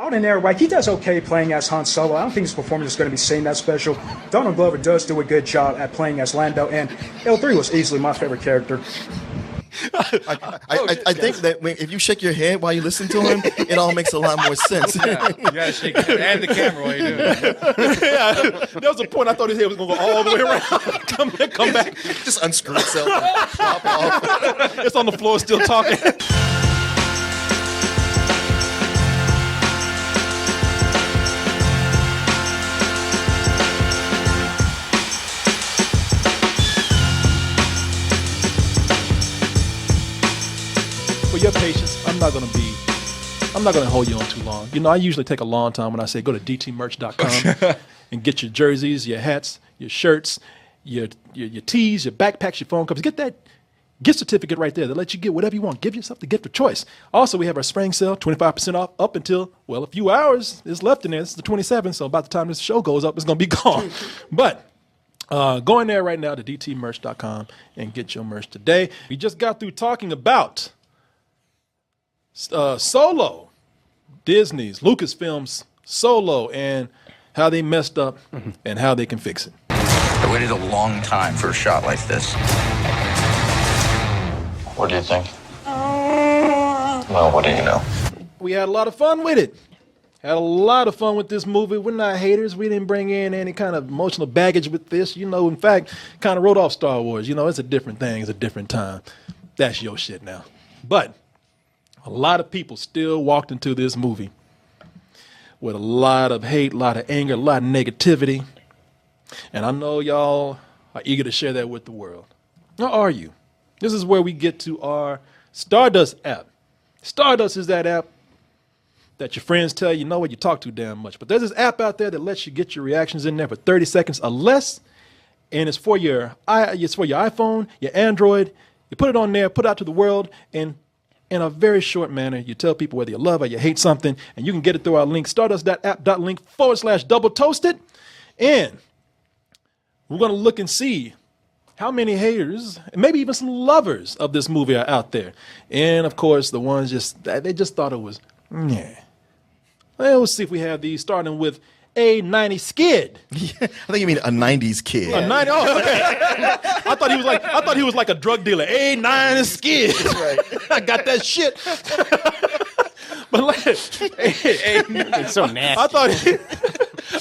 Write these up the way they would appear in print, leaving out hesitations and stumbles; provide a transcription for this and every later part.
Ordinary, right? He does okay playing as Han Solo. I don't think his performance is going to be seen that special. Donald Glover does do a good job at playing as Lando, and L3 was easily my favorite character. I think that if you shake your head while you listen to him, it all makes a lot more sense. Yeah, you gotta shake your head and the camera while you do it. Yeah, there was a point I thought his head was going to go all the way around. come back. Just unscrew itself, drop off. It's on the floor still talking. For your patience, I'm not going to hold you on too long. You know, I usually take a long time when I say go to dtmerch.com and get your jerseys, your hats, your shirts, your tees, your backpacks, your phone covers. Get that gift certificate right there that lets you get whatever you want. Give yourself the gift of choice. Also, we have our spring sale, 25% off up until, well, a few hours is left in there. It's the 27th, so by the time this show goes up, it's going to be gone. But go in there right now to dtmerch.com and get your merch today. We just got through talking about Solo, Disney's, Lucasfilm's Solo, and how they messed up and how they can fix it. I waited a long time for a shot like this. What do you think? Well, what do you know? We had a lot of fun with it. Had a lot of fun with this movie. We're not haters. We didn't bring in any kind of emotional baggage with this. You know, in fact, kind of wrote off Star Wars. You know, it's a different thing. It's a different time. That's your shit now. But a lot of people still walked into this movie with a lot of hate, a lot of anger, a lot of negativity. And I know y'all are eager to share that with the world. Or are you? This is where we get to our Stardust app. Stardust is that app that your friends tell you, know what, you talk too damn much. But there's this app out there that lets you get your reactions in there for 30 seconds or less. And it's for your iPhone, your Android. You put it on there, put it out to the world, and in a very short manner, you tell people whether you love or you hate something, and you can get it through our link, stardust.app.link/double toasted. And we're going to look and see how many haters, and maybe even some lovers of this movie are out there. And of course, the ones they just thought it was, yeah. Well, let's see if we have these, starting with A90 Skid. Yeah, I think you mean a 90s kid. A 90, oh, okay. I thought he was like a drug dealer. A90 Skid. Right. I got that shit. But like, It's so nasty.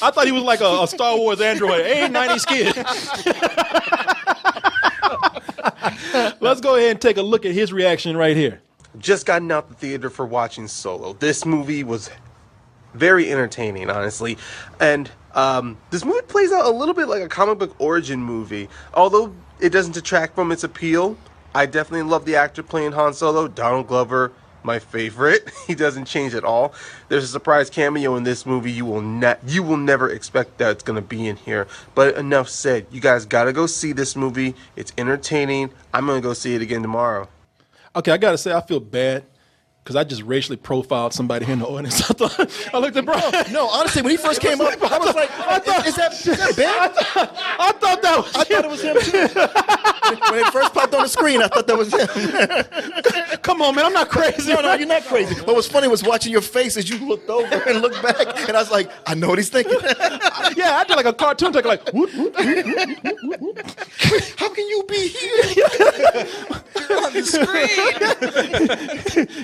I thought he was like a Star Wars android. A90 Skid. Let's go ahead and take a look at his reaction right here. Just gotten out the theater for watching Solo. This movie was very entertaining, honestly. And this movie plays out a little bit like a comic book origin movie. Although it doesn't detract from its appeal, I definitely love the actor playing Han Solo, Donald Glover, my favorite. He doesn't change at all. There's a surprise cameo in this movie you will never expect that it's going to be in here. But enough said. You guys got to go see this movie. It's entertaining. I'm going to go see it again tomorrow. Okay, I got to say, I feel bad because I just racially profiled somebody here in the audience. I looked at Brian. No, honestly, when he first came up, I was like, is that Ben? I thought it was him too. When it first popped on the screen, I thought that was him. Come on, man, I'm not crazy. No, you're not crazy. What was funny was watching your face as you looked over and looked back, and I was like, I know what he's thinking. Yeah, I did like a cartoon, like, whoop, whoop, whoop, whoop, whoop. How can you be here? You're on the screen.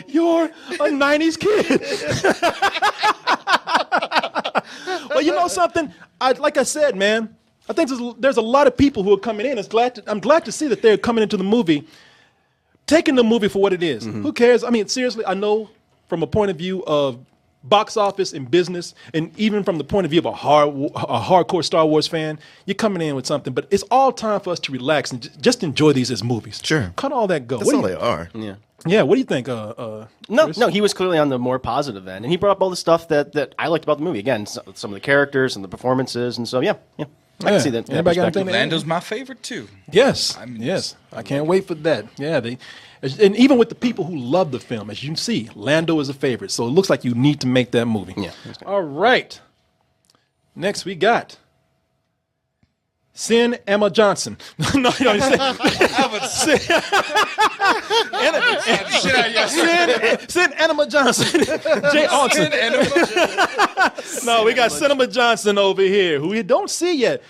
You're a 90s kid. Well, you know something? Like I said, man, I think there's a lot of people who are coming in. I'm glad to see that they're coming into the movie, taking the movie for what it is. Mm-hmm. Who cares? I mean, seriously, I know from a point of view of box office and business, and even from the point of view of a hardcore Star Wars fan, you're coming in with something. But it's all time for us to relax and just enjoy these as movies. Sure. Cut all that go. That's all they are. Yeah. Yeah, what do you think? No, he was clearly on the more positive end, and he brought up all the stuff that I liked about the movie. Again, some of the characters and the performances, and so yeah, I can see that. Anybody got anything? Lando's my favorite too. Yes, yes, I can't wait for that. Yeah, and even with the people who love the film, as you can see, Lando is a favorite, so it looks like you need to make that movie. Yeah. All right. Next we got Send Emma Johnson. No, you know what I'm saying? Send Enema Johnson. Jay Austin. No, we got Cinema Johnson over here, who we don't see yet.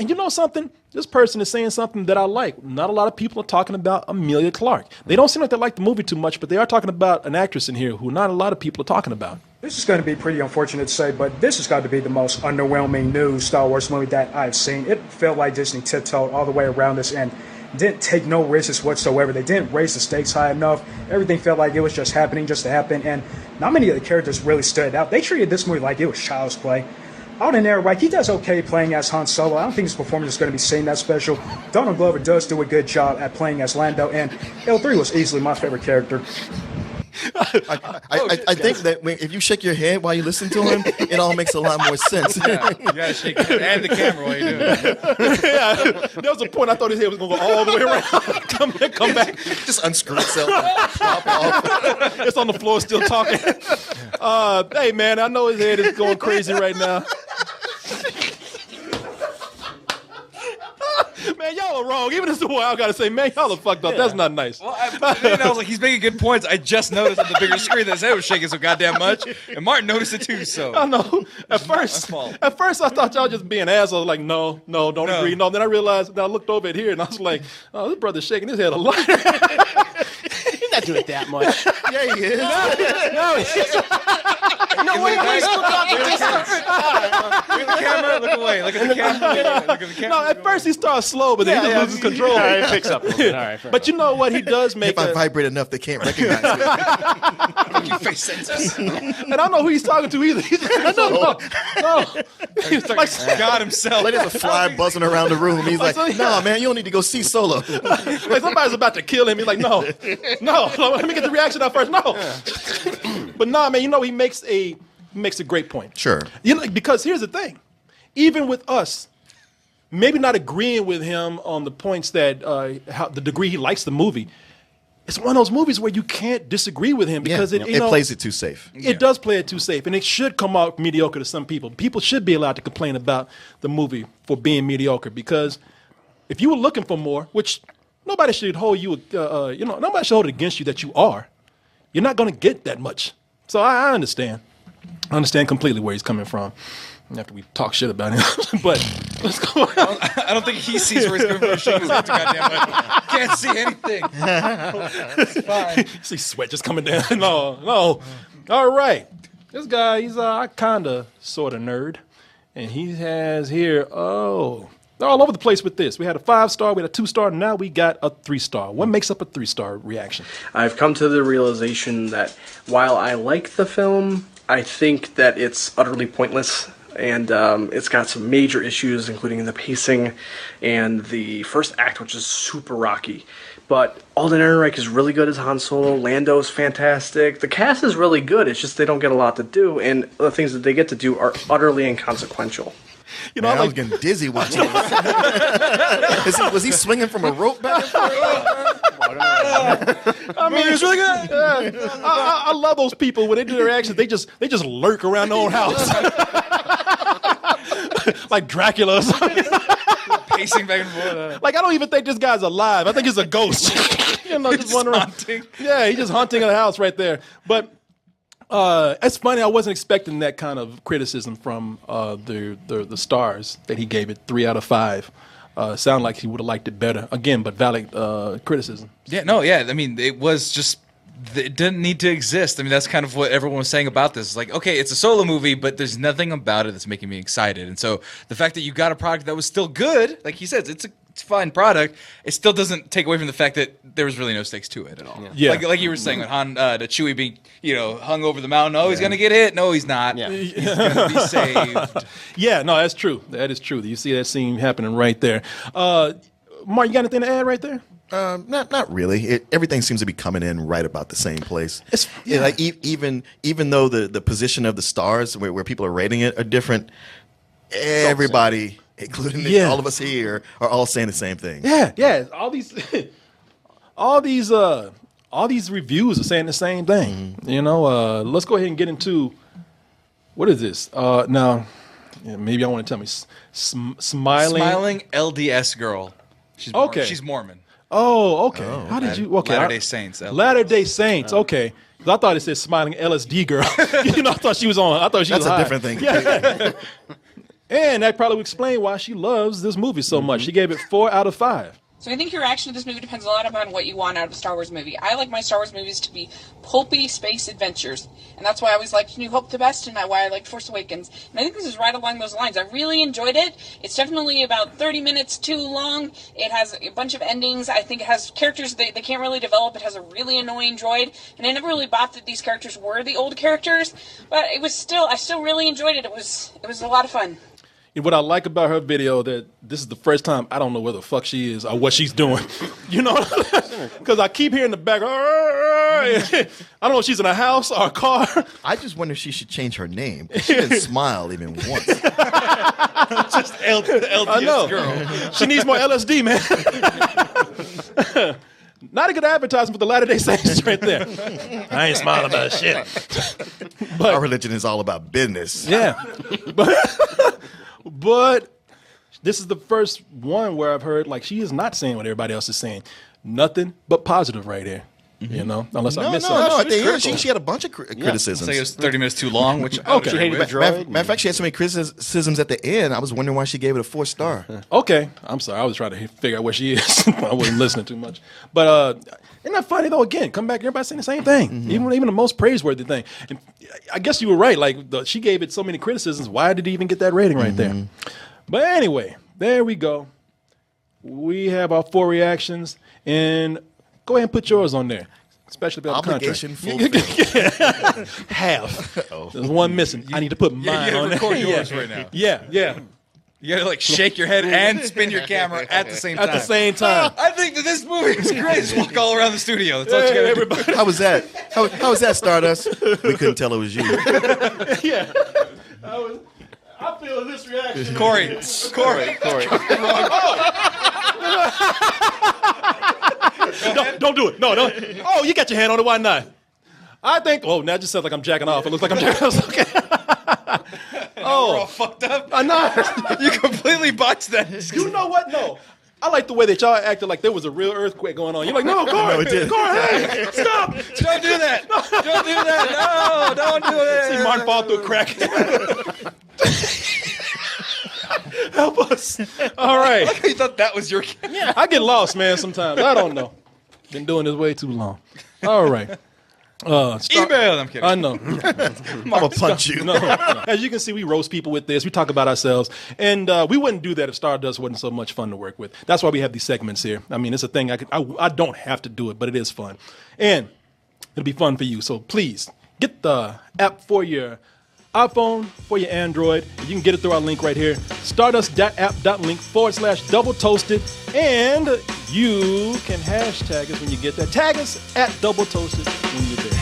And you know something? This person is saying something that I like. Not a lot of people are talking about Amelia Clarke. They don't seem like they like the movie too much, but they are talking about an actress in here who not a lot of people are talking about. This is going to be pretty unfortunate to say, but this has got to be the most underwhelming new Star Wars movie that I've seen. It felt like Disney tiptoed all the way around this and didn't take no risks whatsoever. They didn't raise the stakes high enough. Everything felt like it was just happening just to happen, and not many of the characters really stood out. They treated this movie like it was child's play. Alden Ehrenreich, he does okay playing as Han Solo. I don't think his performance is going to be seen that special. Donald Glover does do a good job at playing as Lando, and L3 was easily my favorite character. I think that if you shake your head while you listen to him, it all makes a lot more sense. Yeah, you gotta shake your head and the camera while you do it. Yeah, there was a point I thought his head was going to go all the way around. come back. Just unscrew itself. Drop off. It's on the floor still talking. Hey, man, I know his head is going crazy right now. Man, y'all are wrong. Even as the boy, I gotta say, man, y'all are fucked up. That's not nice. Well, I was like, he's making good points. I just noticed on the bigger screen that his head was shaking so goddamn much, and Martin noticed it too. So I know. At first, I thought y'all just being assholes. Like, no, don't agree. No. Then I realized. Then I looked over at here, and I was like, oh, this brother's shaking his head a lot. He's not doing it that much. Yeah, he is. No, wait, look at the camera. Look away. Look at the camera. Look at the camera. No, at first he starts slow, but then he just loses control. All right, it picks up a little bit. All right, But you know what? He does make If I vibrate enough, they can't recognize me. Fuck you, face sensors. and I don't know who he's talking to either. No. He's like, God himself. Like there's a fly buzzing around the room. He's like, nah, man, you don't need to go see Solo. like somebody's about to kill him. He's like, no, let me get the reaction out first. No. But nah, man, you know, he makes a great point. Sure. You know, because here's the thing. Even with us, maybe not agreeing with him on the points that how the degree he likes the movie, it's one of those movies where you can't disagree with him because it plays it too safe. It does play it too safe, and it should come out mediocre to some people. People should be allowed to complain about the movie for being mediocre because if you were looking for more, which nobody should hold you, nobody should hold it against you that you are, you're not going to get that much. So I understand. I understand completely where he's coming from. After we talk shit about him, but let's go. I don't think he sees where he's coming from. Shaking his head too goddamn much. Can't see anything. It's fine. See sweat just coming down. No. All right. This guy, he's a kind of sort of nerd, and he has here. Oh, they're all over the place with this. We had a 5-star, we had a 2-star, now we got a 3-star. What makes up a 3-star reaction? I've come to the realization that while I like the film, I think that it's utterly pointless. And it's got some major issues, including the pacing and the first act, which is super rocky. But Alden Ehrenreich is really good as Han Solo. Lando's fantastic. The cast is really good. It's just they don't get a lot to do, and the things that they get to do are utterly inconsequential. You know, Man, I was getting dizzy watching this. Was he swinging from a rope back and forth? I mean, it's really good. I love those people when they do their reactions. They just lurk around their own house, like Dracula or something. Pacing back and forth. Like I don't even think this guy's alive. I think he's a ghost. Just wandering. Haunting. Yeah, he's just haunting a house right there. But it's funny. I wasn't expecting that kind of criticism from the stars that he gave it 3 out of 5. Sound like he would have liked it better. Again, but valid criticism. Yeah, I mean, it was just, it didn't need to exist. I mean, that's kind of what everyone was saying about this. It's like, okay, it's a Solo movie, but there's nothing about it that's making me excited. And so the fact that you got a product that was still good, like he says, it's a fine product, it still doesn't take away from the fact that there was really no stakes to it at all. Yeah. Like you were saying, with Han, the Chewie being, hung over the mountain. Oh, he's going to get hit. No, he's not. Yeah. He's going to be saved. Yeah, no, that's true. That is true. You see that scene happening right there. Mark, you got anything to add right there? Not really. Everything seems to be coming in right about the same place. Like even though the position of the stars where people are rating it are different, everybody, including all of us here, are all saying the same thing. Yeah. All these reviews are saying the same thing. Mm-hmm. Let's go ahead and get into what is this? Now, Yeah, maybe I want to tell me. Smiling. Smiling LDS girl. She's Okay. She's Mormon. Oh, okay. How did you? Okay. Latter-day Saints. LDS. Latter-day Saints. Okay. 'Cause I thought it said smiling LSD girl. I thought she was on. I thought she That's was a high. different thing. Yeah. And that probably would explain why she loves this movie so much. She gave it 4 out of 5. So I think your reaction to this movie depends a lot upon what you want out of a Star Wars movie. I like my Star Wars movies to be pulpy space adventures, and that's why I always liked New Hope the best, and why I liked Force Awakens. And I think this is right along those lines. I really enjoyed it. It's definitely about 30 minutes too long. It has a bunch of endings. I think it has characters they can't really develop. It has a really annoying droid, and I never really bought that these characters were the old characters, but I still really enjoyed it. It was a lot of fun. And what I like about her video that this is the first time I don't know where the fuck she is or what she's doing. You know, because I keep hearing the back. I don't know if she's in a house or a car. I just wonder if she should change her name. She didn't smile even once. Just LDS I know. girl. She needs more LSD, man. Not a good advertisement for the Latter-day Saints right there. I ain't smiling about shit. Our religion is all about business. Yeah. But this is the first one where I've heard, like, she is not saying what everybody else is saying. Nothing but positive right here. You know, unless I missed something. No. At the end, she had a bunch of criticisms. Say it was 30 minutes too long, which I would Okay. agree She hated with. the droid. Matter of fact, she had so many criticisms at the end. I was wondering why she gave it a 4-star. Okay. I'm sorry. I was trying to figure out where she is. I wasn't listening too much. But isn't that funny, though? Again, come back, everybody saying the same thing. Even the most praiseworthy thing. And I guess you were right. Like, she gave it so many criticisms. Why did it even get that rating right there? But anyway, there we go. We have our 4 reactions. And go ahead and put yours on there. Especially about Obligation the contract. Half. There's one missing. I need to put mine you gotta on record there. yours right now. Yeah. You gotta like shake your head and spin your camera at the same time. At the same time. I think that this movie is great. Just walk all around the studio. That's all you gotta do. How was that? How was that, Stardust? We couldn't tell it was you. Yeah. I feel this reaction. Corey. Don't do it. No. Oh, you got your hand on it. Why not? I think. Oh, now it just sounds like I'm jacking off. It looks like I'm jacking off. Okay. We're all fucked up. I'm not. You completely botched that. You know what? No. I like the way that y'all acted like there was a real earthquake going on. You're like, no, Corey. No, it didn't. Corey, hey, stop. Don't do that. Don't do that. No, don't do that. See Martin fall through a crack. Help us. All right. You thought that was your camera. Yeah, I get lost, man, sometimes. I don't know. Been doing this way too long. All right. Email. I'm kidding. I know. I'm gonna punch you. No. As you can see, we roast people with this. We talk about ourselves. And we wouldn't do that if Stardust wasn't so much fun to work with. That's why we have these segments here. I mean, it's a thing. I don't have to do it, but it is fun. And it'll be fun for you. So please, get the app for your iPhone, for your Android. You can get it through our link right here, stardust.app.link/double toasted. And you can hashtag us when you get that. Tag us at double toasted when you're there.